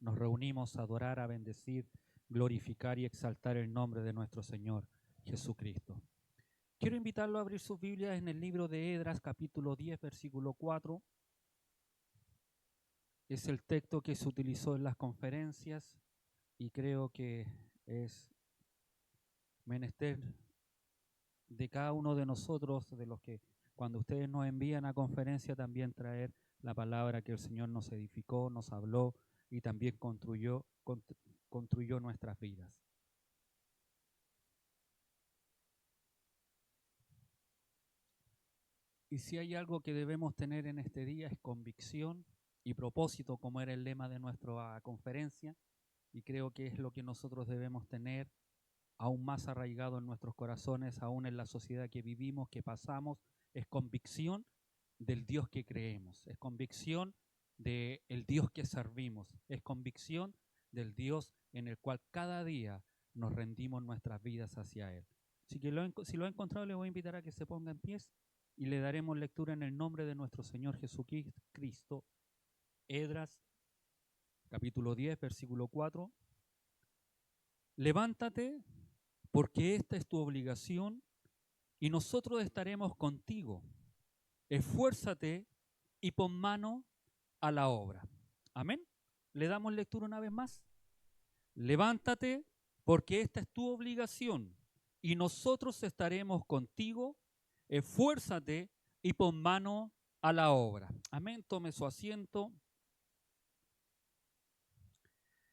nos reunimos a adorar, a bendecir, glorificar y exaltar el nombre de nuestro Señor Jesucristo. Quiero invitarlo a abrir sus Biblias en el libro de Esdras, capítulo 10, versículo 4. Es el texto que se utilizó en las conferencias y creo que es menester de cada uno de nosotros, de los que cuando ustedes nos envían a conferencia, también traer la palabra que el Señor nos edificó, nos habló y también construyó nuestras vidas. Y si hay algo que debemos tener en este día es convicción y propósito, como era el lema de nuestra conferencia, y creo que es lo que nosotros debemos tener aún más arraigado en nuestros corazones, aún en la sociedad que vivimos, que pasamos, es convicción del Dios que creemos, es convicción del Dios que servimos, es convicción del Dios en el cual cada día nos rendimos nuestras vidas hacia Él. Así que si lo ha encontrado, le voy a invitar a que se ponga en pie y le daremos lectura en el nombre de nuestro Señor Jesucristo. Esdras, capítulo 10, versículo 4. Levántate, porque esta es tu obligación, y nosotros estaremos contigo. Esfuérzate y pon mano a la obra. Amén. ¿Le damos lectura una vez más? Levántate, porque esta es tu obligación, y nosotros estaremos contigo. Esfuérzate y pon mano a la obra. Amén. Tome su asiento.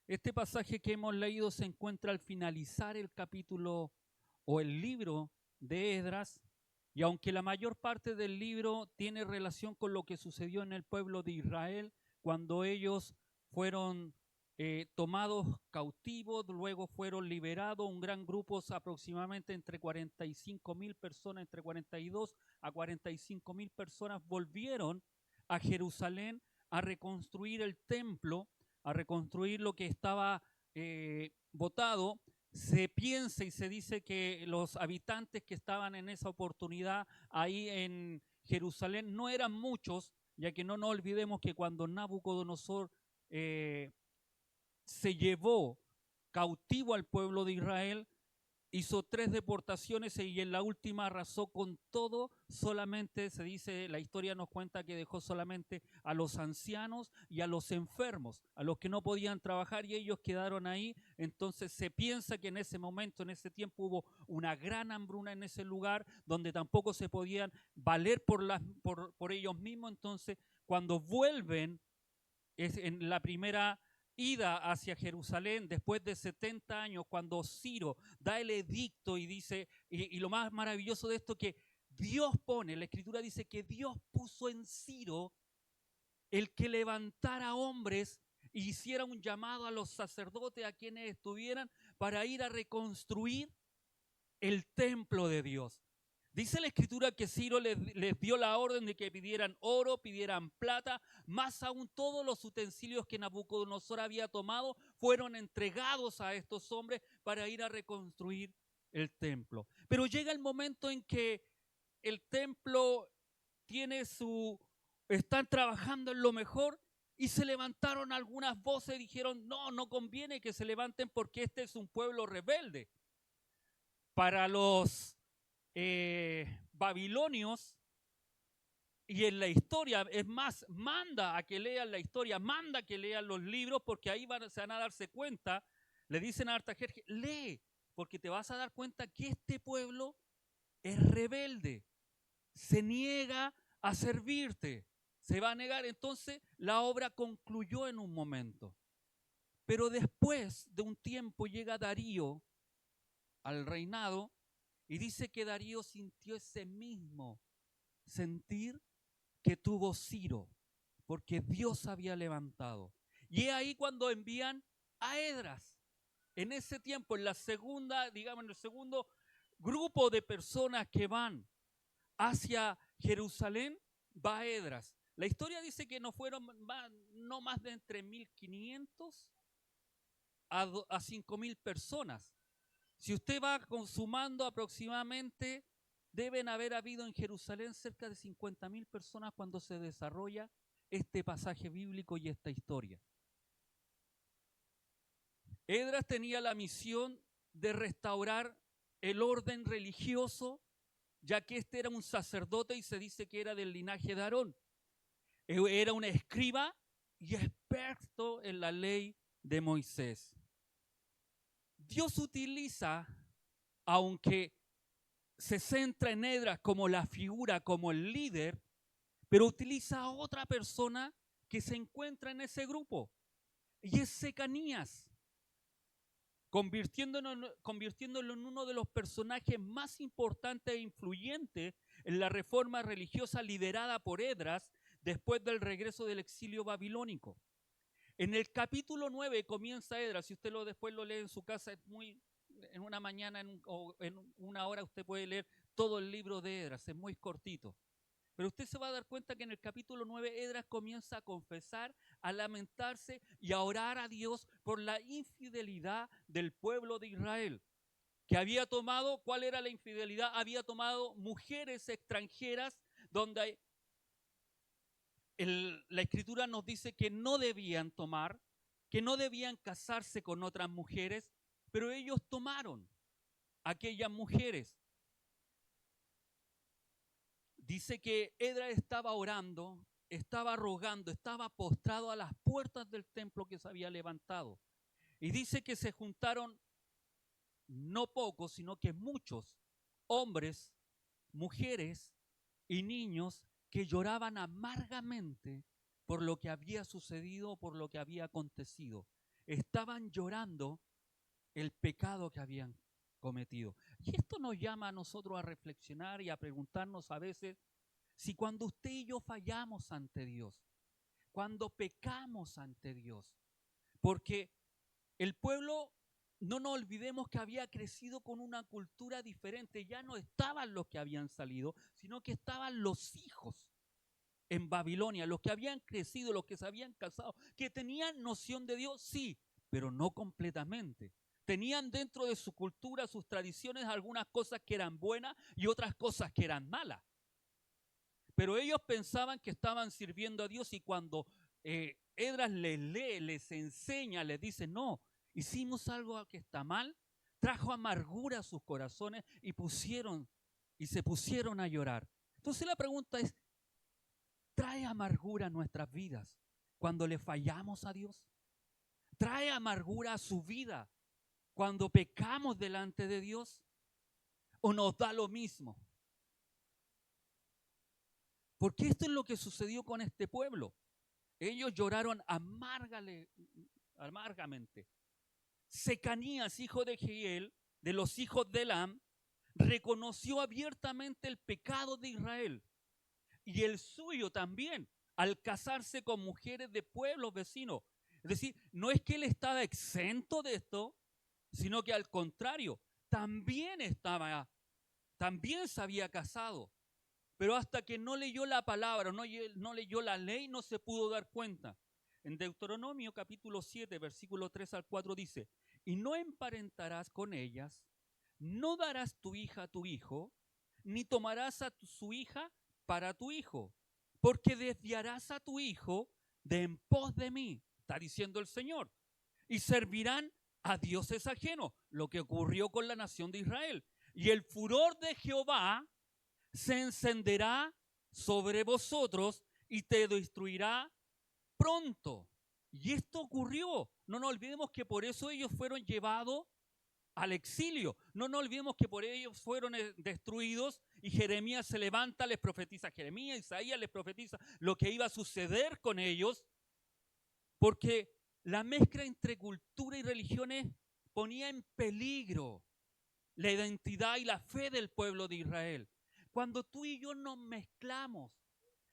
Este pasaje que hemos leído se encuentra al finalizar el capítulo o el libro de Esdras, y aunque la mayor parte del libro tiene relación con lo que sucedió en el pueblo de Israel cuando ellos fueron tomados cautivos, luego fueron liberados, un gran grupo, aproximadamente entre 45.000 personas, entre 42 a 45.000 personas volvieron a Jerusalén a reconstruir el templo, a reconstruir lo que estaba botado. Se piensa y se dice que los habitantes que estaban en esa oportunidad ahí en Jerusalén no eran muchos, ya que no nos olvidemos que cuando Nabucodonosor se llevó cautivo al pueblo de Israel, hizo 3 deportaciones y en la última arrasó con todo. Solamente se dice, la historia nos cuenta que dejó solamente a los ancianos y a los enfermos, a los que no podían trabajar, y ellos quedaron ahí. Entonces se piensa que en ese momento, en ese tiempo, hubo una gran hambruna en ese lugar donde tampoco se podían valer por ellos mismos. Entonces cuando vuelven, es en la primera ida hacia Jerusalén, después de 70 años, cuando Ciro da el edicto y dice, y lo más maravilloso de esto, que Dios pone, la Escritura dice que Dios puso en Ciro el que levantara hombres e hiciera un llamado a los sacerdotes, a quienes estuvieran, para ir a reconstruir el templo de Dios. Dice la Escritura que Ciro les dio la orden de que pidieran oro, pidieran plata, más aún todos los utensilios que Nabucodonosor había tomado fueron entregados a estos hombres para ir a reconstruir el templo. Pero llega el momento en que el templo están trabajando en lo mejor, y se levantaron algunas voces y dijeron, no conviene que se levanten porque este es un pueblo rebelde. Para los babilonios, y en la historia, es más, manda a que lean la historia, manda a que lean los libros, porque ahí se van a darse cuenta. Le dicen a Artajerjes, lee, porque te vas a dar cuenta que este pueblo es rebelde, se niega a servirte, se va a negar. Entonces la obra concluyó en un momento, pero después de un tiempo llega Darío al reinado, y dice que Darío sintió ese mismo sentir que tuvo Ciro, porque Dios había levantado. Y es ahí cuando envían a Esdras. En ese tiempo, en la segunda, digamos, en el segundo grupo de personas que van hacia Jerusalén, va Esdras. La historia dice que no fueron no más de entre 1.500 a 5.000 personas. Si usted va consumando aproximadamente, deben haber habido en Jerusalén cerca de 50.000 personas cuando se desarrolla este pasaje bíblico y esta historia. Esdras tenía la misión de restaurar el orden religioso, ya que este era un sacerdote y se dice que era del linaje de Aarón. Era un escriba y experto en la ley de Moisés. Dios utiliza, aunque se centra en Esdras como la figura, como el líder, pero utiliza a otra persona que se encuentra en ese grupo, y es Secanías, convirtiéndolo en uno de los personajes más importantes e influyentes en la reforma religiosa liderada por Esdras después del regreso del exilio babilónico. En el capítulo 9 comienza Esdras, si usted después lo lee en su casa, en una mañana o en una hora usted puede leer todo el libro de Esdras, es muy cortito. Pero usted se va a dar cuenta que en el capítulo 9 Esdras comienza a confesar, a lamentarse y a orar a Dios por la infidelidad del pueblo de Israel, que había tomado, ¿cuál era la infidelidad? Había tomado mujeres extranjeras donde la Escritura nos dice que no debían tomar, que no debían casarse con otras mujeres, pero ellos tomaron aquellas mujeres. Dice que Esdras estaba orando, estaba rogando, estaba postrado a las puertas del templo que se había levantado. Y dice que se juntaron no pocos, sino que muchos hombres, mujeres y niños que lloraban amargamente por lo que había sucedido, por lo que había acontecido. Estaban llorando el pecado que habían cometido. Y esto nos llama a nosotros a reflexionar y a preguntarnos a veces si cuando usted y yo fallamos ante Dios, cuando pecamos ante Dios, porque el pueblo, no nos olvidemos que había crecido con una cultura diferente, ya no estaban los que habían salido, sino que estaban los hijos en Babilonia, los que habían crecido, los que se habían casado, que tenían noción de Dios, sí, pero no completamente. Tenían dentro de su cultura, sus tradiciones, algunas cosas que eran buenas y otras cosas que eran malas. Pero ellos pensaban que estaban sirviendo a Dios, y cuando Esdras les lee, les enseña, les dice, no, hicimos algo que está mal, trajo amargura a sus corazones y se pusieron a llorar. Entonces la pregunta es, ¿trae amargura a nuestras vidas cuando le fallamos a Dios? ¿Trae amargura a su vida cuando pecamos delante de Dios? ¿O nos da lo mismo? Porque esto es lo que sucedió con este pueblo. Ellos lloraron amargamente. Secanías, hijo de Jehiel, de los hijos de Elam, reconoció abiertamente el pecado de Israel y el suyo también al casarse con mujeres de pueblos vecinos. Es decir, no es que él estaba exento de esto, sino que al contrario, también se había casado. Pero hasta que no leyó la palabra, no leyó la ley, no se pudo dar cuenta. En Deuteronomio capítulo 7, versículo 3 al 4 dice, y no emparentarás con ellas, no darás tu hija a tu hijo, ni tomarás a su hija para tu hijo, porque desviarás a tu hijo de en pos de mí, está diciendo el Señor, y servirán a dioses ajenos, lo que ocurrió con la nación de Israel. Y el furor de Jehová se encenderá sobre vosotros y te destruirá pronto. Y esto ocurrió. No nos olvidemos que por eso ellos fueron llevados al exilio. No nos olvidemos que por ellos fueron destruidos, y Jeremías se levanta, les profetiza Jeremías, Isaías les profetiza lo que iba a suceder con ellos, porque la mezcla entre cultura y religiones ponía en peligro la identidad y la fe del pueblo de Israel. Cuando tú y yo nos mezclamos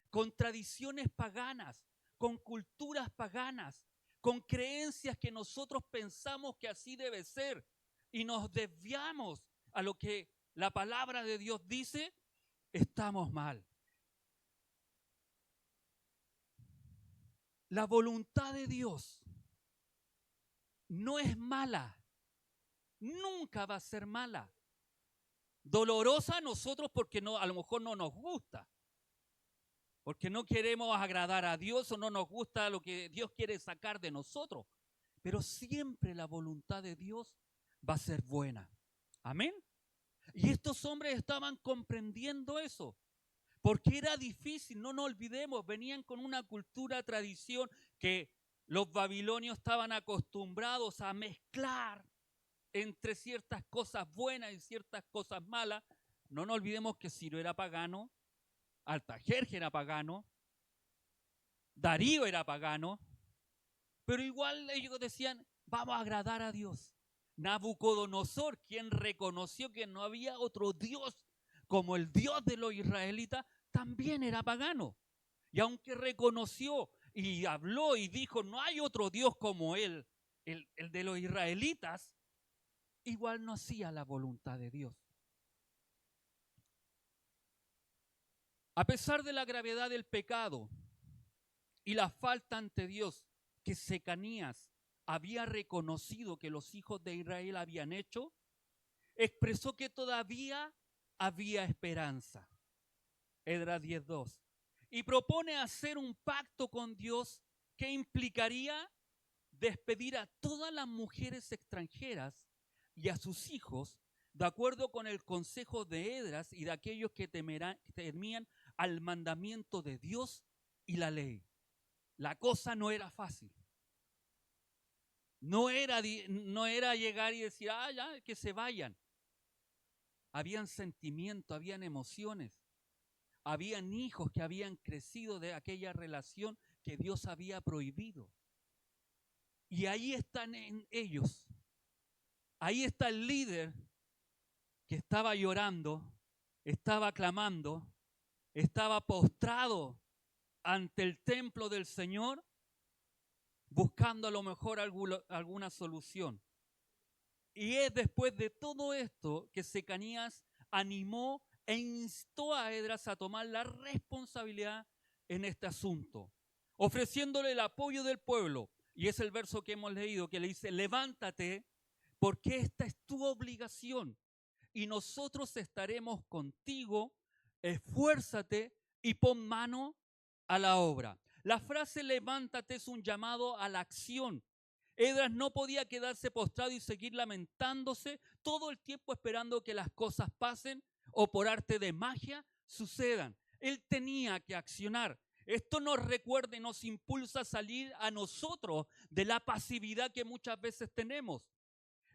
con tradiciones paganas, con culturas paganas, con creencias que nosotros pensamos que así debe ser, y nos desviamos a lo que la palabra de Dios dice, estamos mal. La voluntad de Dios no es mala, nunca va a ser mala. Dolorosa a nosotros porque a lo mejor no nos gusta, porque no queremos agradar a Dios o no nos gusta lo que Dios quiere sacar de nosotros. pero siempre la voluntad de Dios va a ser buena. Amén. Y estos hombres estaban comprendiendo eso, porque era difícil, no nos olvidemos, venían con una cultura, tradición, que los babilonios estaban acostumbrados a mezclar entre ciertas cosas buenas y ciertas cosas malas. No nos olvidemos que Ciro era pagano, Artajerjes era pagano, Darío era pagano, pero igual ellos decían, vamos a agradar a Dios. Nabucodonosor, quien reconoció que no había otro Dios como el Dios de los israelitas, también era pagano. Y aunque reconoció y habló y dijo, no hay otro Dios como él, el de los israelitas, igual no hacía la voluntad de Dios. A pesar de la gravedad del pecado y la falta ante Dios que Secanías había reconocido que los hijos de Israel habían hecho, expresó que todavía había esperanza. Esdras 10:2. Y propone hacer un pacto con Dios que implicaría despedir a todas las mujeres extranjeras y a sus hijos, de acuerdo con el consejo de Esdras y de aquellos que temían al mandamiento de Dios y la ley. La cosa no era fácil. No era llegar y decir, ya, que se vayan. Habían sentimientos, habían emociones. Habían hijos que habían crecido de aquella relación que Dios había prohibido. Y ahí están en ellos. Ahí está el líder que estaba llorando, estaba clamando, estaba postrado ante el templo del Señor, buscando a lo mejor alguna solución. Y es después de todo esto que Secanías animó e instó a Esdras a tomar la responsabilidad en este asunto, ofreciéndole el apoyo del pueblo. Y es el verso que hemos leído, que le dice, levántate, porque esta es tu obligación, y nosotros estaremos contigo, esfuérzate y pon mano a la obra. La frase levántate es un llamado a la acción. Esdras no podía quedarse postrado y seguir lamentándose todo el tiempo esperando que las cosas pasen o por arte de magia sucedan. Él tenía que accionar. Esto nos recuerda y nos impulsa a salir a nosotros de la pasividad que muchas veces tenemos.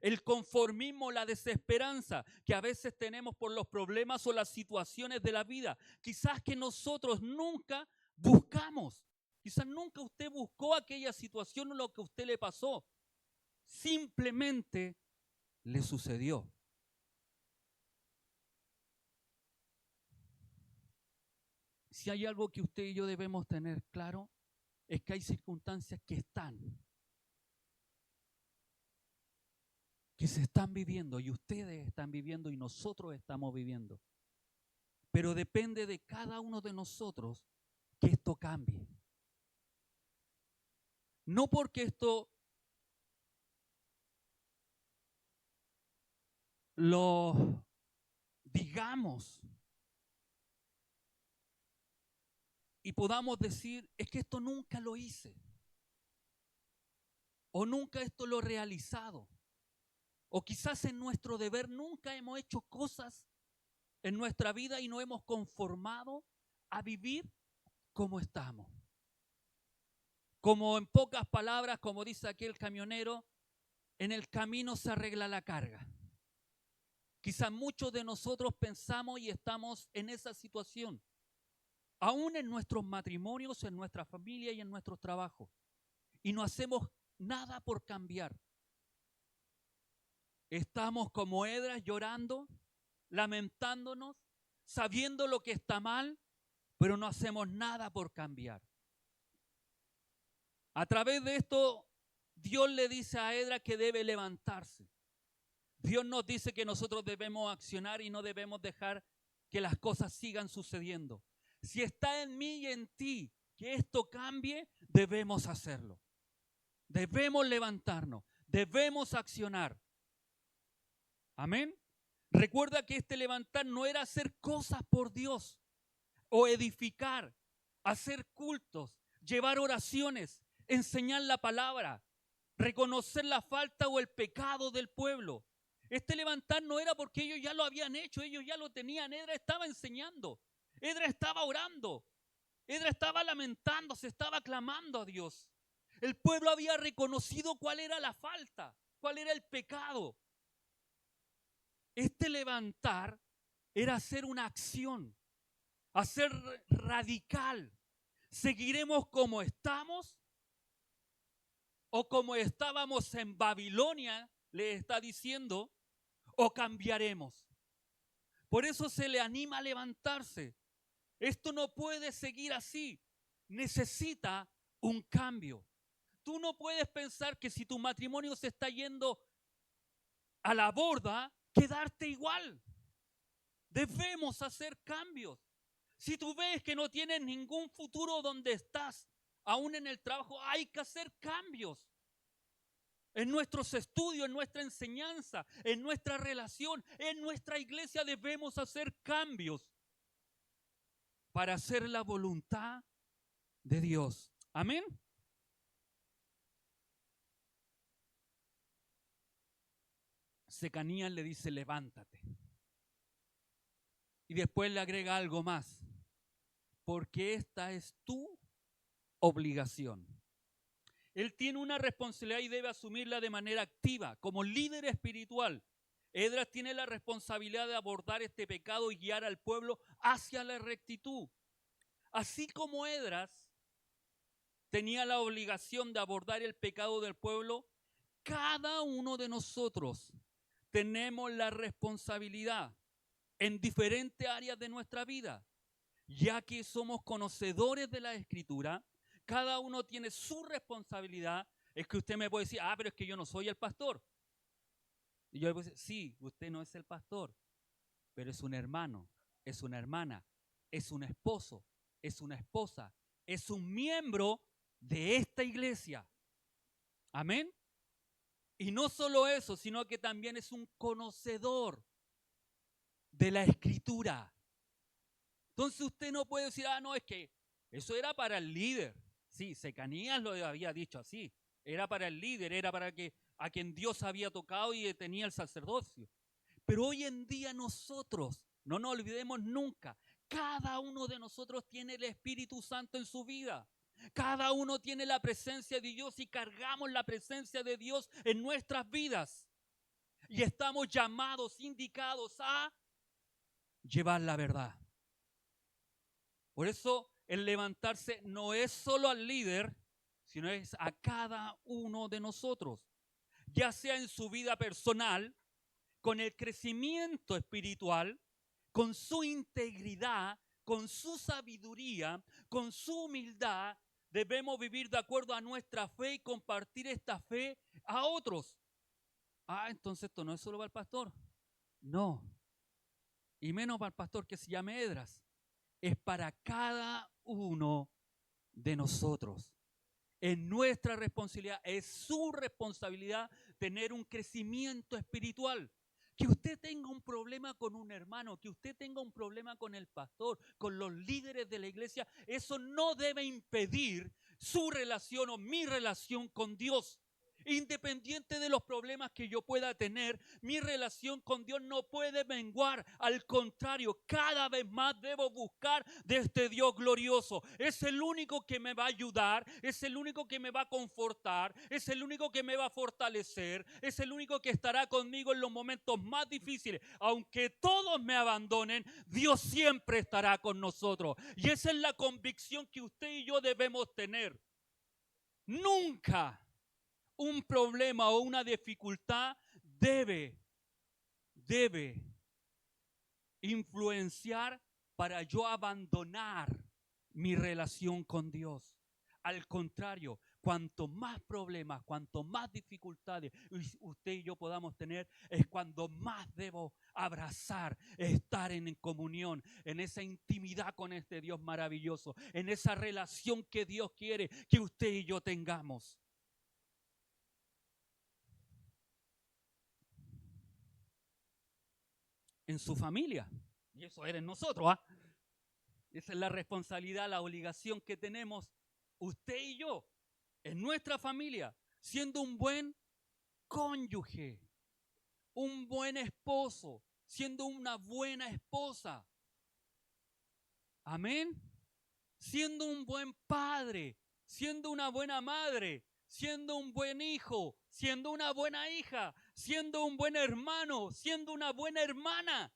El conformismo, la desesperanza que a veces tenemos por los problemas o las situaciones de la vida. Quizás que nosotros nunca buscamos. Quizás nunca usted buscó aquella situación o lo que a usted le pasó. Simplemente le sucedió. Si hay algo que usted y yo debemos tener claro, es que hay circunstancias que se están viviendo y ustedes están viviendo y nosotros estamos viviendo. Pero depende de cada uno de nosotros que esto cambie. No porque esto lo digamos y podamos decir, es que esto nunca lo hice, o nunca esto lo he realizado, o quizás en nuestro deber nunca hemos hecho cosas en nuestra vida y no hemos conformado a vivir como estamos. Como en pocas palabras, como dice aquel camionero, en el camino se arregla la carga. Quizás muchos de nosotros pensamos y estamos en esa situación, aún en nuestros matrimonios, en nuestra familia y en nuestros trabajos, y no hacemos nada por cambiar. Estamos como Esdras llorando, lamentándonos, sabiendo lo que está mal, pero no hacemos nada por cambiar. A través de esto, Dios le dice a Esdras que debe levantarse. Dios nos dice que nosotros debemos accionar y no debemos dejar que las cosas sigan sucediendo. Si está en mí y en ti que esto cambie, debemos hacerlo. Debemos levantarnos, debemos accionar. Amén. Recuerda que este levantar no era hacer cosas por Dios o edificar, hacer cultos, llevar oraciones, enseñar la palabra. reconocer la falta o el pecado del pueblo. Este levantar no era porque ellos ya lo habían hecho, ellos ya lo tenían. Esdras estaba enseñando, Esdras estaba orando, Esdras estaba lamentando, se estaba clamando a Dios. El pueblo había reconocido cuál era la falta, cuál era el pecado. Este levantar era hacer una acción, hacer radical. ¿Seguiremos como estamos? ¿O como estábamos en Babilonia, le está diciendo, o cambiaremos? Por eso se le anima a levantarse. Esto no puede seguir así. Necesita un cambio. Tú no puedes pensar que si tu matrimonio se está yendo a la borda, quedarte igual. Debemos hacer cambios. Si tú ves que no tienes ningún futuro donde estás, aún en el trabajo, hay que hacer cambios. En nuestros estudios, en nuestra enseñanza, en nuestra relación, en nuestra iglesia debemos hacer cambios para hacer la voluntad de Dios. Amén. Secanías le dice, levántate. Y después le agrega algo más, porque esta es tu obligación. Él tiene una responsabilidad y debe asumirla de manera activa. Como líder espiritual, Esdras tiene la responsabilidad de abordar este pecado y guiar al pueblo hacia la rectitud. Así como Esdras tenía la obligación de abordar el pecado del pueblo, cada uno de nosotros tenemos la responsabilidad en diferentes áreas de nuestra vida, ya que somos conocedores de la Escritura. Cada uno tiene su responsabilidad. Es que usted me puede decir, pero es que yo no soy el pastor. Y yo le puedo decir, sí, usted no es el pastor, pero es un hermano, es una hermana, es un esposo, es una esposa, es un miembro de esta iglesia. Amén. Y no solo eso, sino que también es un conocedor de la Escritura. Entonces usted no puede decir, no, es que eso era para el líder. Sí, Secanías lo había dicho así. Era para el líder, era para a quien Dios había tocado y tenía el sacerdocio. Pero hoy en día nosotros, no nos olvidemos nunca, cada uno de nosotros tiene el Espíritu Santo en su vida. Cada uno tiene la presencia de Dios y cargamos la presencia de Dios en nuestras vidas. Y estamos llamados, indicados a llevar la verdad. Por eso el levantarse no es solo al líder, sino es a cada uno de nosotros, ya sea en su vida personal, con el crecimiento espiritual, con su integridad, con su sabiduría, con su humildad. Debemos vivir de acuerdo a nuestra fe y compartir esta fe a otros. Entonces esto no es solo para el pastor. No. Y menos para el pastor que se llame Esdras. Es para cada uno de nosotros. Es nuestra responsabilidad, es su responsabilidad tener un crecimiento espiritual. Que usted tenga un problema con un hermano, que usted tenga un problema con el pastor, con los líderes de la iglesia, eso no debe impedir su relación o mi relación con Dios. Independiente de los problemas que yo pueda tener, mi relación con Dios no puede menguar. Al contrario, cada vez más debo buscar de este Dios glorioso. Es el único que me va a ayudar, es el único que me va a confortar, es el único que me va a fortalecer, es el único que estará conmigo en los momentos más difíciles. Aunque todos me abandonen, Dios siempre estará con nosotros. Y esa es la convicción que usted y yo debemos tener. Nunca un problema o una dificultad debe influenciar para yo abandonar mi relación con Dios. Al contrario, cuanto más problemas, cuanto más dificultades usted y yo podamos tener, es cuando más debo abrazar, estar en comunión, en esa intimidad con este Dios maravilloso, en esa relación que Dios quiere que usted y yo tengamos. En su familia. Y eso eres nosotros. Esa es la responsabilidad, la obligación que tenemos usted y yo en nuestra familia. siendo un buen cónyuge, un buen esposo, siendo una buena esposa. Amén. Siendo un buen padre, siendo una buena madre, siendo un buen hijo, siendo una buena hija, siendo un buen hermano, siendo una buena hermana.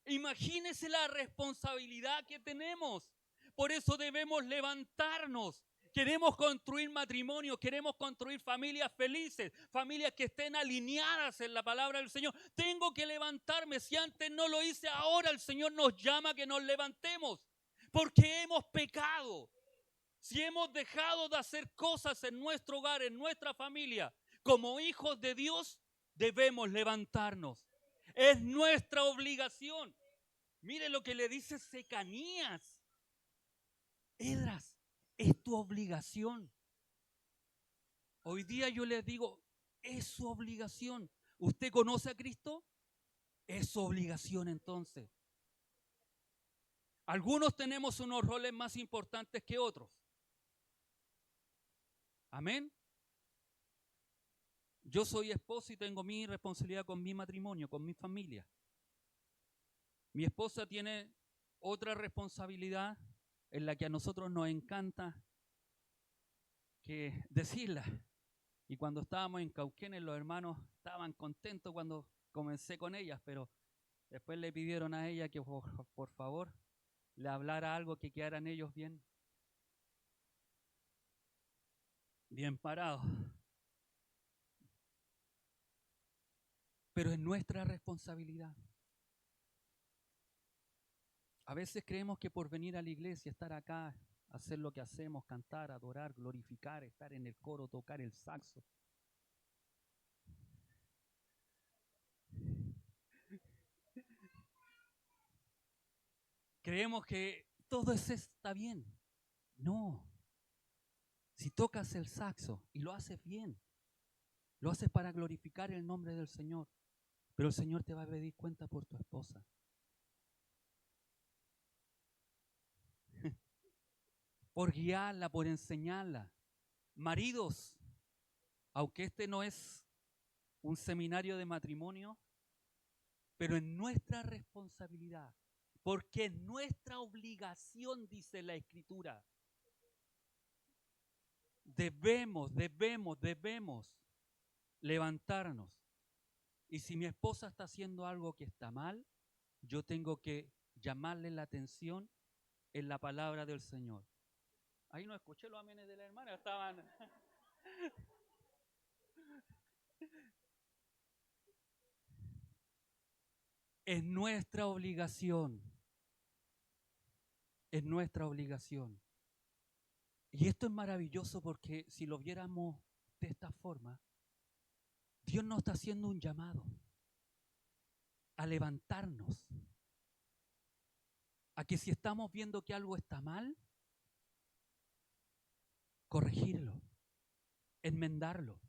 Imagínese la responsabilidad que tenemos. Por eso debemos levantarnos. Queremos construir matrimonio, queremos construir familias felices, familias que estén alineadas en la palabra del Señor. Tengo que levantarme. Si antes no lo hice, ahora el Señor nos llama a que nos levantemos. Porque hemos pecado. Si hemos dejado de hacer cosas en nuestro hogar, en nuestra familia, como hijos de Dios, debemos levantarnos. Es nuestra obligación. Mire lo que le dice Secanías. Esdras, es tu obligación. Hoy día yo les digo, es su obligación. ¿Usted conoce a Cristo? Es su obligación entonces. Algunos tenemos unos roles más importantes que otros. Amén. Yo soy esposo y tengo mi responsabilidad con mi matrimonio, con mi familia. Mi esposa tiene otra responsabilidad en la que a nosotros nos encanta que decirla. Y cuando estábamos en Cauquenes, los hermanos estaban contentos cuando comencé con ellas, pero después le pidieron a ella que por favor le hablara algo que quedaran ellos bien parados. Pero es nuestra responsabilidad. A veces creemos que por venir a la iglesia, estar acá, hacer lo que hacemos, cantar, adorar, glorificar, estar en el coro, tocar el saxo. Creemos que todo eso está bien. No. Si tocas el saxo y lo haces bien, lo haces para glorificar el nombre del Señor, pero el Señor te va a pedir cuenta por tu esposa. Por guiarla, por enseñarla. Maridos, aunque este no es un seminario de matrimonio, pero es nuestra responsabilidad, porque es nuestra obligación, dice la Escritura. Debemos levantarnos. Y si mi esposa está haciendo algo que está mal, yo tengo que llamarle la atención en la palabra del Señor. Ahí no escuché los amenes de la hermana, estaban... Es nuestra obligación. Es nuestra obligación. Y esto es maravilloso porque si lo viéramos de esta forma, Dios nos está haciendo un llamado a levantarnos, a que si estamos viendo que algo está mal, corregirlo, enmendarlo,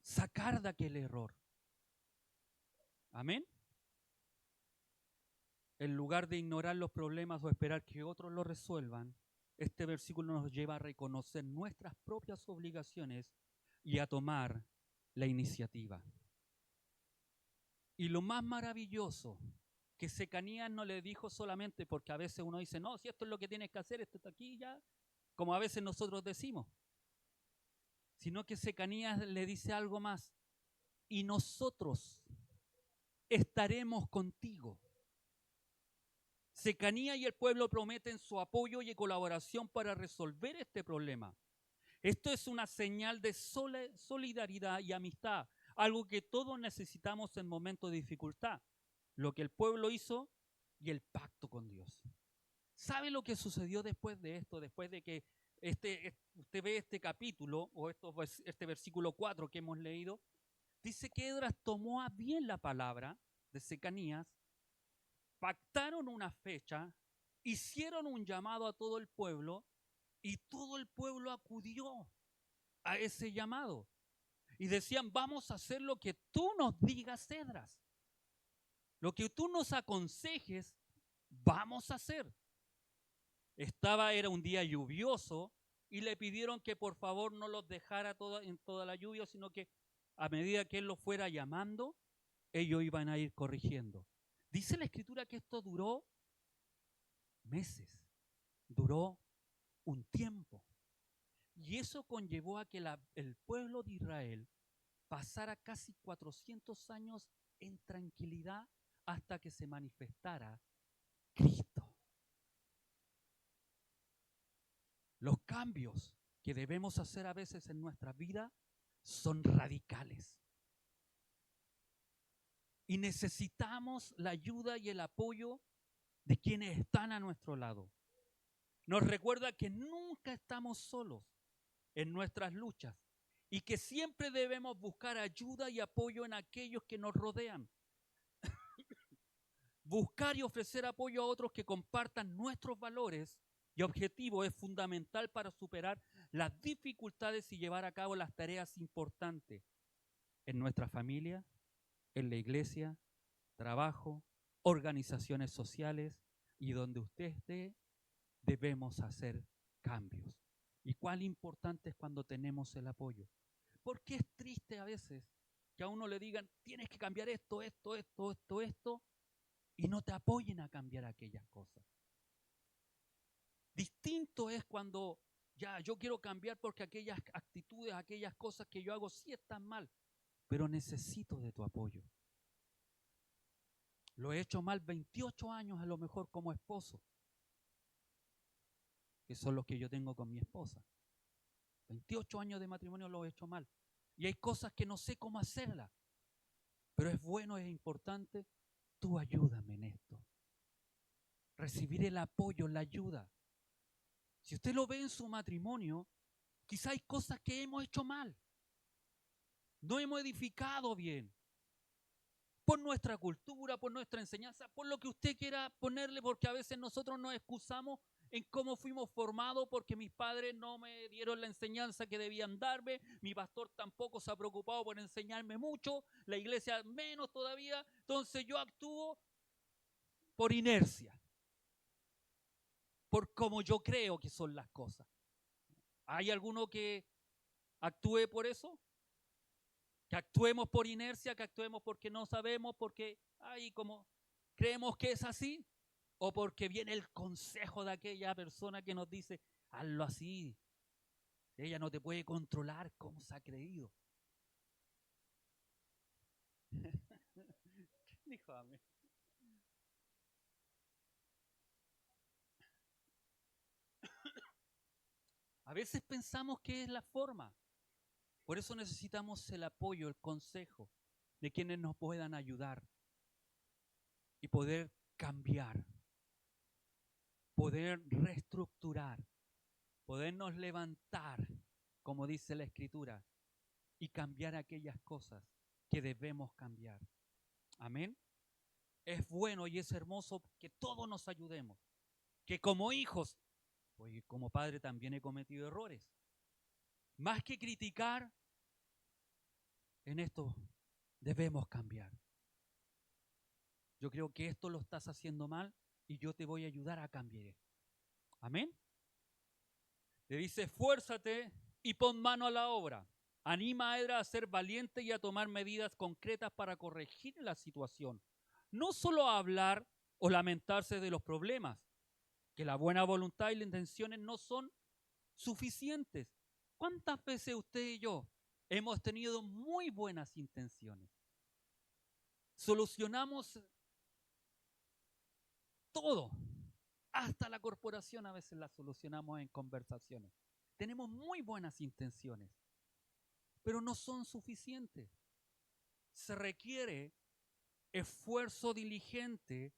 sacar de aquel error. Amén. En lugar de ignorar los problemas o esperar que otros los resuelvan, este versículo nos lleva a reconocer nuestras propias obligaciones y a tomar la iniciativa. Y lo más maravilloso, que Secanías no le dijo solamente porque a veces uno dice, no, si esto es lo que tienes que hacer, esto está aquí ya, como a veces nosotros decimos, sino que Secanías le dice algo más, y nosotros estaremos contigo. Secanías y el pueblo prometen su apoyo y colaboración para resolver este problema. Esto es una señal de solidaridad y amistad, algo que todos necesitamos en momentos de dificultad. Lo que el pueblo hizo y el pacto con Dios. ¿Sabe lo que sucedió después de esto? Después de que usted ve este capítulo o este versículo 4 que hemos leído, dice que Esdras tomó a bien la palabra de Secanías, pactaron una fecha, hicieron un llamado a todo el pueblo y todo el pueblo acudió a ese llamado. Y decían, vamos a hacer lo que tú nos digas, Esdras. Lo que tú nos aconsejes, vamos a hacer. Era un día lluvioso y le pidieron que por favor no los dejara en toda la lluvia, sino que a medida que él los fuera llamando, ellos iban a ir corrigiendo. Dice la Escritura que esto duró meses, duró un tiempo. Y eso conllevó a que el pueblo de Israel pasara casi 400 años en tranquilidad hasta que se manifestara Cristo. Los cambios que debemos hacer a veces en nuestra vida son radicales. Y necesitamos la ayuda y el apoyo de quienes están a nuestro lado. Nos recuerda que nunca estamos solos en nuestras luchas y que siempre debemos buscar ayuda y apoyo en aquellos que nos rodean. Buscar y ofrecer apoyo a otros que compartan nuestros valores y objetivos es fundamental para superar las dificultades y llevar a cabo las tareas importantes en nuestra familia, en la iglesia, trabajo, organizaciones sociales y donde usted esté, debemos hacer cambios. Y cuán importante es cuando tenemos el apoyo. Porque es triste a veces que a uno le digan, tienes que cambiar esto, y no te apoyen a cambiar aquellas cosas. Distinto es cuando ya yo quiero cambiar porque aquellas actitudes, aquellas cosas que yo hago sí están mal, pero necesito de tu apoyo. Lo he hecho mal 28 años a lo mejor como esposo, que son los que yo tengo con mi esposa. 28 años de matrimonio lo he hecho mal. Y hay cosas que no sé cómo hacerlas. Pero es bueno, es importante, tú ayúdame en esto. Recibir el apoyo, la ayuda. Si usted lo ve en su matrimonio, quizá hay cosas que hemos hecho mal. No hemos edificado bien. Por nuestra cultura, por nuestra enseñanza, por lo que usted quiera ponerle, porque a veces nosotros nos excusamos en cómo fuimos formados, porque mis padres no me dieron la enseñanza que debían darme, mi pastor tampoco se ha preocupado por enseñarme mucho, la iglesia menos todavía, entonces yo actúo por inercia, por como yo creo que son las cosas. ¿Hay alguno que actúe por eso? Que actuemos por inercia, que actuemos porque no sabemos, porque como creemos que es así, o porque viene el consejo de aquella persona que nos dice, hazlo así. Ella no te puede controlar, ¿cómo se ha creído? Dijo amén. A veces pensamos que es la forma. Por eso necesitamos el apoyo, el consejo de quienes nos puedan ayudar y poder cambiar, poder reestructurar, podernos levantar, como dice la Escritura, y cambiar aquellas cosas que debemos cambiar. Amén. Es bueno y es hermoso que todos nos ayudemos, que como hijos, pues como padre también he cometido errores. Más que criticar, en esto debemos cambiar. Yo creo que esto lo estás haciendo mal y yo te voy a ayudar a cambiar esto. Amén. Le dice, esfuérzate y pon mano a la obra. Anima a Edra a ser valiente y a tomar medidas concretas para corregir la situación. No solo a hablar o lamentarse de los problemas, que la buena voluntad y las intenciones no son suficientes. ¿Cuántas veces usted y yo hemos tenido muy buenas intenciones? Solucionamos todo, hasta la corporación a veces la solucionamos en conversaciones. Tenemos muy buenas intenciones, pero no son suficientes. Se requiere esfuerzo diligente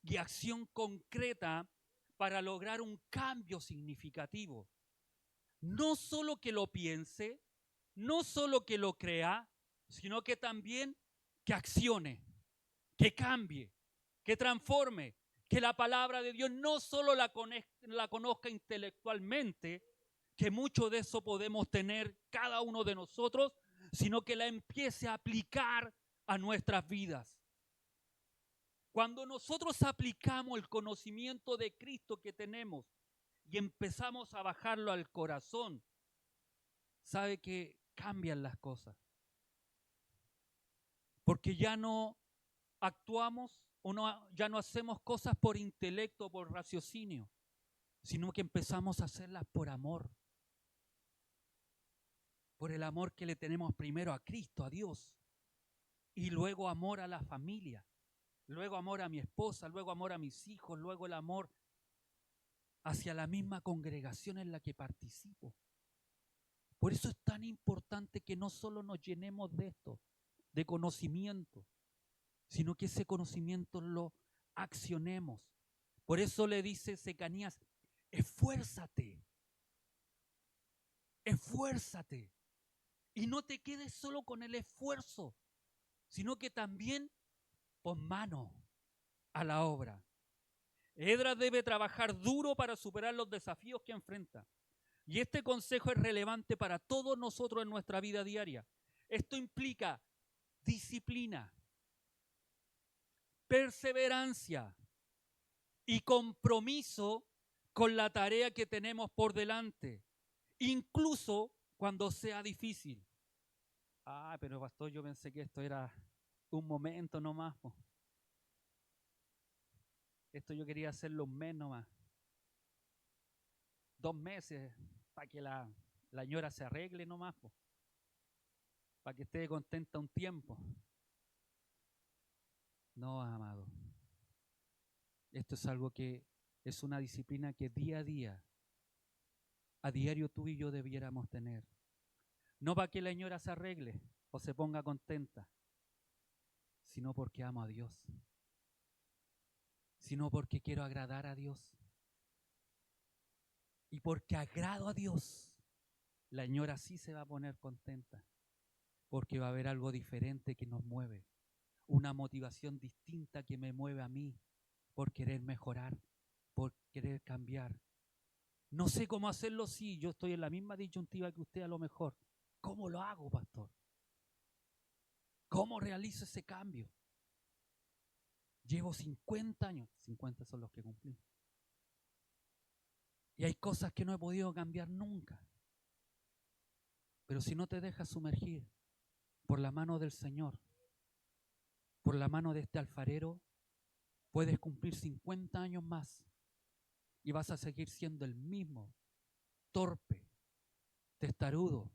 y acción concreta para lograr un cambio significativo. No solo que lo piense, no solo que lo crea, sino que también que accione, que cambie, que transforme, que la palabra de Dios no solo la conozca intelectualmente, que mucho de eso podemos tener cada uno de nosotros, sino que la empiece a aplicar a nuestras vidas. Cuando nosotros aplicamos el conocimiento de Cristo que tenemos y empezamos a bajarlo al corazón, sabe que cambian las cosas. Porque ya no actuamos ya no hacemos cosas por intelecto, por raciocinio, sino que empezamos a hacerlas por amor. Por el amor que le tenemos primero a Cristo, a Dios, y luego amor a la familia, luego amor a mi esposa, luego amor a mis hijos, luego el amor hacia la misma congregación en la que participo. Por eso es tan importante que no solo nos llenemos de esto, de conocimiento, sino que ese conocimiento lo accionemos. Por eso le dice Secanías, esfuérzate, esfuérzate. Y no te quedes solo con el esfuerzo, sino que también pon mano a la obra. Esdras debe trabajar duro para superar los desafíos que enfrenta. Y este consejo es relevante para todos nosotros en nuestra vida diaria. Esto implica disciplina, perseverancia y compromiso con la tarea que tenemos por delante, incluso cuando sea difícil. Pero pastor, yo pensé que esto era un momento nomás. Esto yo quería hacerlo un mes nomás. 2 meses para que la ñora se arregle nomás, para que esté contenta un tiempo. No, amado. Esto es algo que es una disciplina que día a día, a diario tú y yo debiéramos tener. No para que la ñora se arregle o se ponga contenta, sino porque amo a Dios, sino porque quiero agradar a Dios. Y porque agrado a Dios, la ñora sí se va a poner contenta, porque va a haber algo diferente que nos mueve, una motivación distinta que me mueve a mí por querer mejorar, por querer cambiar. No sé cómo hacerlo, sí, yo estoy en la misma disyuntiva que usted a lo mejor. ¿Cómo lo hago, pastor? ¿Cómo realizo ese cambio? Llevo 50 años, 50 son los que cumplí. Y hay cosas que no he podido cambiar nunca. Pero si no te dejas sumergir por la mano del Señor, por la mano de este alfarero, puedes cumplir 50 años más y vas a seguir siendo el mismo, torpe, testarudo,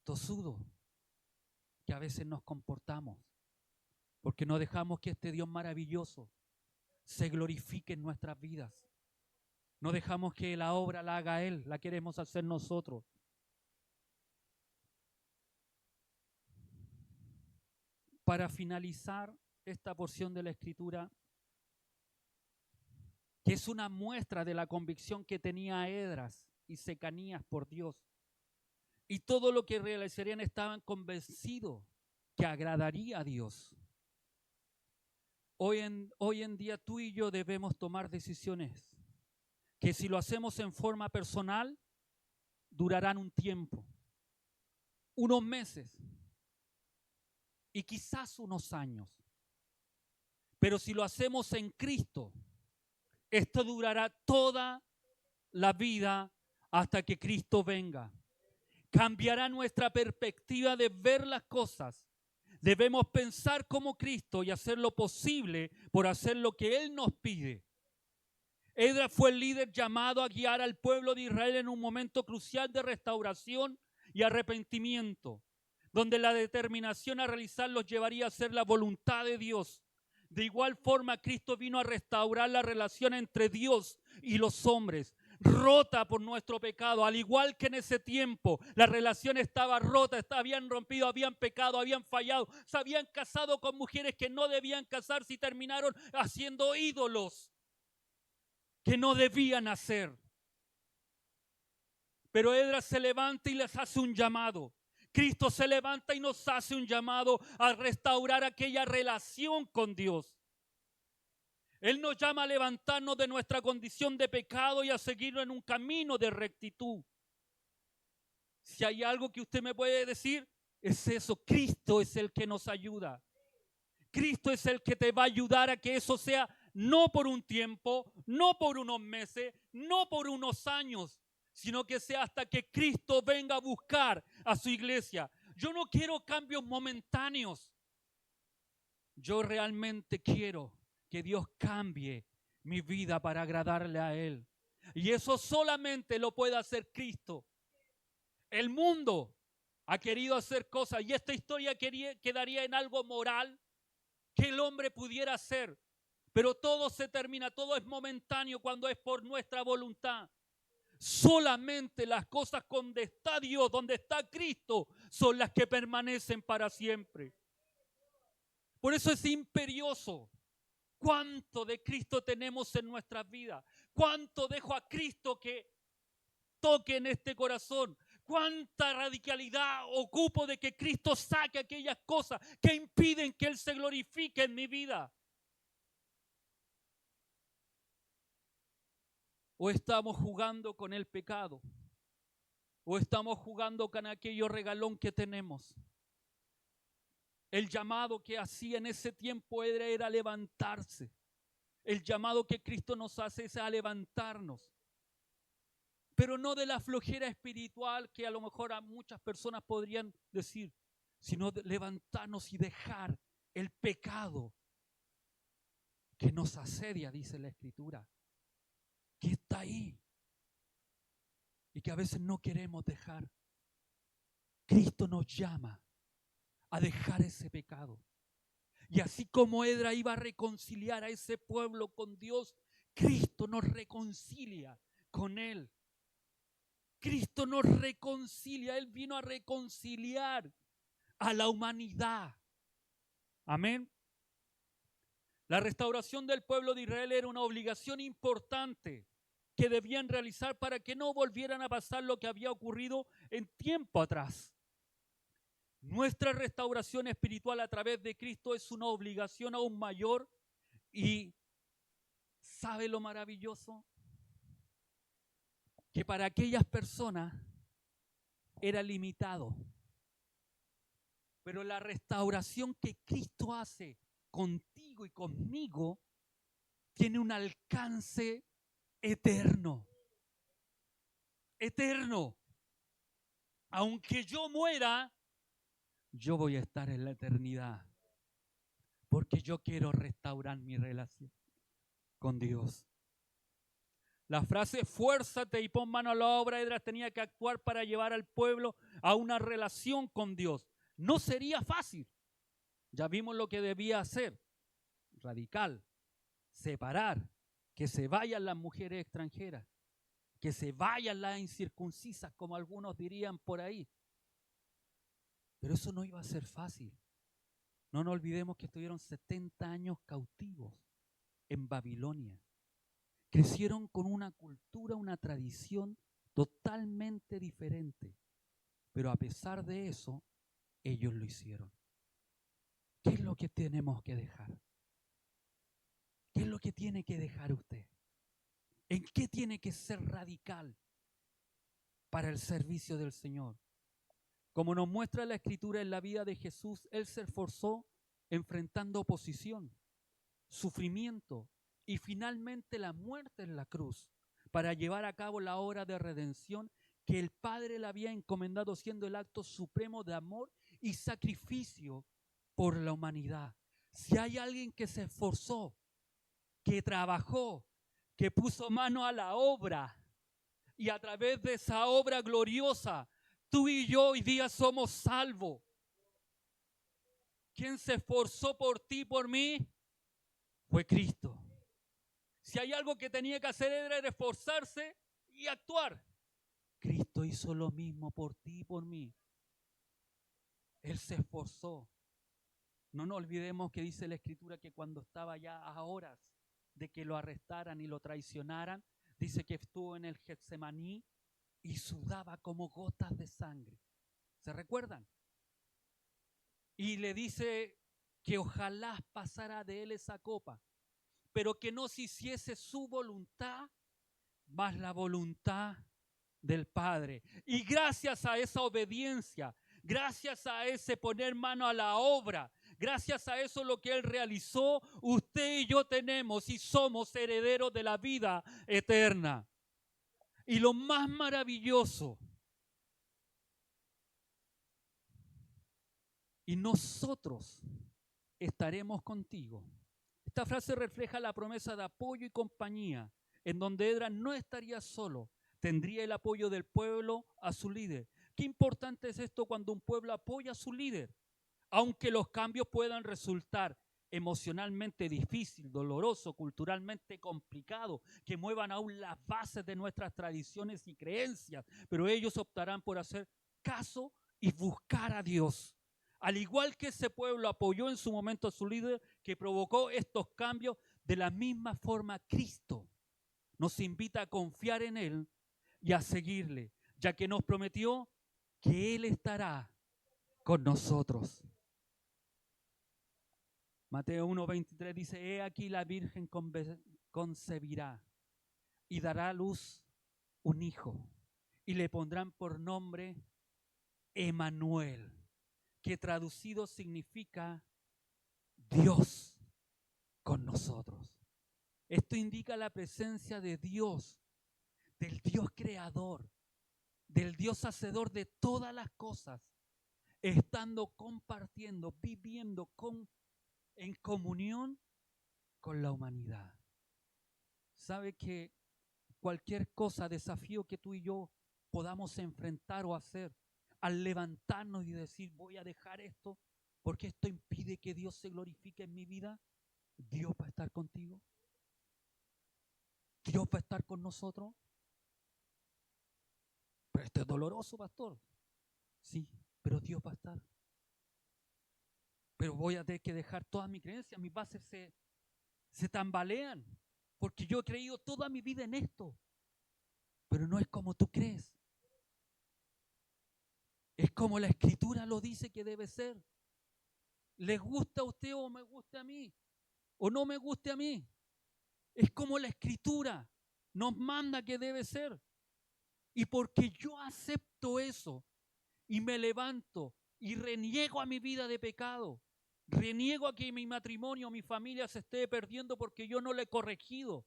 tosudo, que a veces nos comportamos, porque no dejamos que este Dios maravilloso se glorifique en nuestras vidas. No dejamos que la obra la haga Él, la queremos hacer nosotros. Para finalizar esta porción de la Escritura, que es una muestra de la convicción que tenía Esdras y Secanías por Dios, y todo lo que realizarían estaban convencidos que agradaría a Dios. Hoy en día tú y yo debemos tomar decisiones que si lo hacemos en forma personal, durarán un tiempo, unos meses y quizás unos años. Pero si lo hacemos en Cristo, esto durará toda la vida hasta que Cristo venga. Cambiará nuestra perspectiva de ver las cosas. Debemos pensar como Cristo y hacer lo posible por hacer lo que Él nos pide. Esdras fue el líder llamado a guiar al pueblo de Israel en un momento crucial de restauración y arrepentimiento, donde la determinación a realizarlos llevaría a hacer la voluntad de Dios. De igual forma, Cristo vino a restaurar la relación entre Dios y los hombres, rota por nuestro pecado. Al igual que en ese tiempo, la relación estaba rota, habían rompido, habían pecado, habían fallado, se habían casado con mujeres que no debían casarse y terminaron haciendo ídolos que no debían hacer. Pero Esdras se levanta y les hace un llamado. Cristo se levanta y nos hace un llamado a restaurar aquella relación con Dios. Él nos llama a levantarnos de nuestra condición de pecado y a seguirnos en un camino de rectitud. Si hay algo que usted me puede decir, es eso. Cristo es el que nos ayuda. Cristo es el que te va a ayudar a que eso sea no por un tiempo, no por unos meses, no por unos años, sino que sea hasta que Cristo venga a buscar a su iglesia. Yo no quiero cambios momentáneos. Yo realmente quiero que Dios cambie mi vida para agradarle a Él. Y eso solamente lo puede hacer Cristo. El mundo ha querido hacer cosas y esta historia quedaría en algo moral que el hombre pudiera hacer. Pero todo se termina, todo es momentáneo cuando es por nuestra voluntad. Solamente las cosas donde está Dios, donde está Cristo, son las que permanecen para siempre. Por eso es imperioso. ¿Cuánto de Cristo tenemos en nuestras vidas? ¿Cuánto dejo a Cristo que toque en este corazón? ¿Cuánta radicalidad ocupo de que Cristo saque aquellas cosas que impiden que Él se glorifique en mi vida? ¿O estamos jugando con el pecado? ¿O estamos jugando con aquello regalón que tenemos? El llamado que hacía en ese tiempo era levantarse. El llamado que Cristo nos hace es a levantarnos. Pero no de la flojera espiritual que a lo mejor a muchas personas podrían decir, sino de levantarnos y dejar el pecado que nos asedia, dice la Escritura, que está ahí y que a veces no queremos dejar. Cristo nos llama a dejar ese pecado. Y así como Edra iba a reconciliar a ese pueblo con Dios, Cristo nos reconcilia con Él. Cristo nos reconcilia, Él vino a reconciliar a la humanidad. Amén. La restauración del pueblo de Israel era una obligación importante que debían realizar para que no volvieran a pasar lo que había ocurrido en tiempo atrás. Nuestra restauración espiritual a través de Cristo es una obligación aún mayor y ¿sabe lo maravilloso? Que para aquellas personas era limitado. Pero la restauración que Cristo hace contigo y conmigo tiene un alcance eterno. Eterno. Aunque yo muera, yo voy a estar en la eternidad. Porque yo quiero restaurar mi relación con Dios. La frase "fuérzate y pon mano a la obra", Edras tenía que actuar para llevar al pueblo a una relación con Dios. No sería fácil. Ya vimos lo que debía hacer. Radical. Separar. Que se vayan las mujeres extranjeras. Que se vayan las incircuncisas, como algunos dirían por ahí. Pero eso no iba a ser fácil. No nos olvidemos que estuvieron 70 años cautivos en Babilonia. Crecieron con una cultura, una tradición totalmente diferente. Pero a pesar de eso, ellos lo hicieron. ¿Qué es lo que tenemos que dejar? ¿Qué es lo que tiene que dejar usted? ¿En qué tiene que ser radical para el servicio del Señor? Como nos muestra la Escritura en la vida de Jesús, Él se esforzó enfrentando oposición, sufrimiento y finalmente la muerte en la cruz para llevar a cabo la obra de redención que el Padre le había encomendado, siendo el acto supremo de amor y sacrificio por la humanidad. Si hay alguien que se esforzó, que trabajó, que puso mano a la obra y a través de esa obra gloriosa, tú y yo hoy día somos salvos. ¿Quién se esforzó por ti y por mí? Fue Cristo. Si hay algo que tenía que hacer era esforzarse y actuar. Cristo hizo lo mismo por ti y por mí. Él se esforzó. No nos olvidemos que dice la Escritura que cuando estaba ya a horas de que lo arrestaran y lo traicionaran, dice que estuvo en el Getsemaní y sudaba como gotas de sangre. ¿Se recuerdan? Y le dice que ojalá pasara de él esa copa, pero que no se hiciese su voluntad, más la voluntad del Padre. Y gracias a esa obediencia, gracias a ese poner mano a la obra, Gracias a eso, lo que Él realizó, usted y yo tenemos y somos herederos de la vida eterna. Y lo más maravilloso, y nosotros estaremos contigo. Esta frase refleja la promesa de apoyo y compañía, en donde Esdras no estaría solo, tendría el apoyo del pueblo a su líder. Qué importante es esto cuando un pueblo apoya a su líder. Aunque los cambios puedan resultar emocionalmente difícil, doloroso, culturalmente complicado, que muevan aún las bases de nuestras tradiciones y creencias, pero ellos optarán por hacer caso y buscar a Dios. Al igual que ese pueblo apoyó en su momento a su líder que provocó estos cambios, de la misma forma Cristo nos invita a confiar en Él y a seguirle, ya que nos prometió que Él estará con nosotros. Mateo 1:23 dice: he aquí la Virgen concebirá y dará a luz un hijo y le pondrán por nombre Emmanuel, que traducido significa Dios con nosotros. Esto indica la presencia de Dios, del Dios creador, del Dios hacedor de todas las cosas, estando compartiendo, viviendo en comunión con la humanidad. ¿Sabe que cualquier cosa, desafío que tú y yo podamos enfrentar o hacer, al levantarnos y decir voy a dejar esto porque esto impide que Dios se glorifique en mi vida, Dios va a estar contigo? Dios va a estar con nosotros. Pero esto es doloroso, pastor. Sí, pero Dios va a estar. Pero voy a tener que dejar todas mis creencias, mis bases se tambalean, porque yo he creído toda mi vida en esto. Pero no es como tú crees. Es como la Escritura lo dice que debe ser. ¿Les gusta a usted o me guste a mí? ¿O no me guste a mí? Es como la Escritura nos manda que debe ser. Y porque yo acepto eso y me levanto y reniego a mi vida de pecado, reniego a que mi matrimonio, mi familia se esté perdiendo porque yo no le he corregido,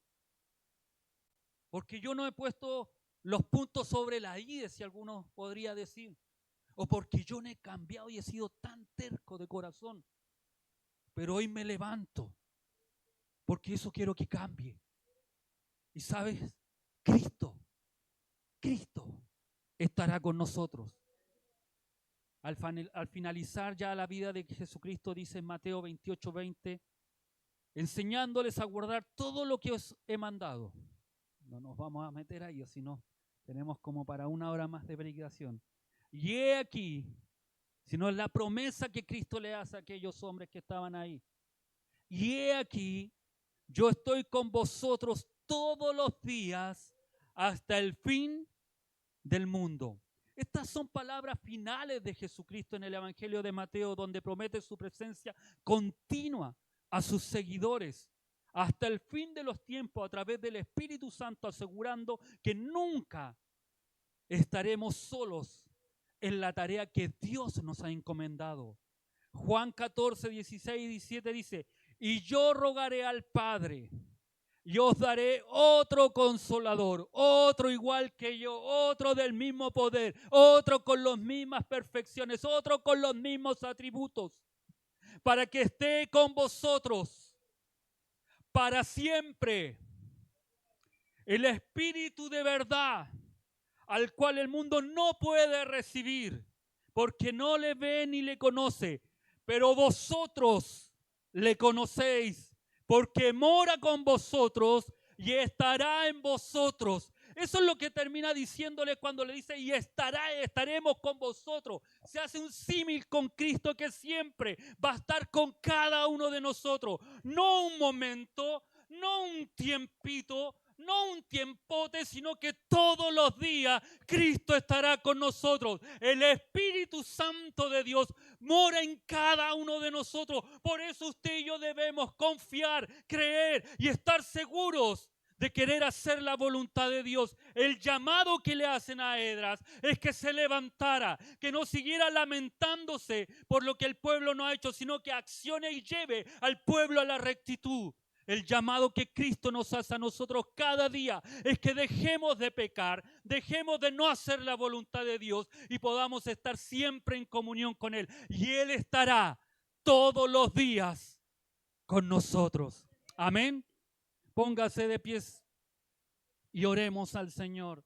porque yo no he puesto los puntos sobre la i, si alguno podría decir, o porque yo no he cambiado y he sido tan terco de corazón. Pero hoy me levanto porque eso quiero que cambie. Y sabes, Cristo estará con nosotros. Al finalizar ya la vida de Jesucristo, dice en Mateo 28:20, enseñándoles a guardar todo lo que os he mandado. No nos vamos a meter ahí, o si no, tenemos como para 1 hora más de predicación. Y he aquí, sino es la promesa que Cristo le hace a aquellos hombres que estaban ahí. Y he aquí, yo estoy con vosotros todos los días hasta el fin del mundo. Estas son palabras finales de Jesucristo en el Evangelio de Mateo, donde promete su presencia continua a sus seguidores hasta el fin de los tiempos a través del Espíritu Santo, asegurando que nunca estaremos solos en la tarea que Dios nos ha encomendado. Juan 14, 16 y 17 dice: y yo rogaré al Padre y os daré otro consolador, otro igual que yo, otro del mismo poder, otro con las mismas perfecciones, otro con los mismos atributos, para que esté con vosotros para siempre. El Espíritu de verdad, al cual el mundo no puede recibir, porque no le ve ni le conoce, pero vosotros le conocéis, porque mora con vosotros y estará en vosotros. Eso es lo que termina diciéndole cuando le dice y estaremos con vosotros. Se hace un símil con Cristo que siempre va a estar con cada uno de nosotros. No un momento, no un tiempito, no un tiempote, sino que todos los días Cristo estará con nosotros. El Espíritu Santo de Dios mora en cada uno de nosotros. Por eso usted y yo debemos confiar, creer y estar seguros de querer hacer la voluntad de Dios. El llamado que le hacen a Esdras es que se levantara, que no siguiera lamentándose por lo que el pueblo no ha hecho, sino que accione y lleve al pueblo a la rectitud. El llamado que Cristo nos hace a nosotros cada día es que dejemos de pecar, dejemos de no hacer la voluntad de Dios y podamos estar siempre en comunión con Él. Y Él estará todos los días con nosotros. Amén. Póngase de pies y oremos al Señor.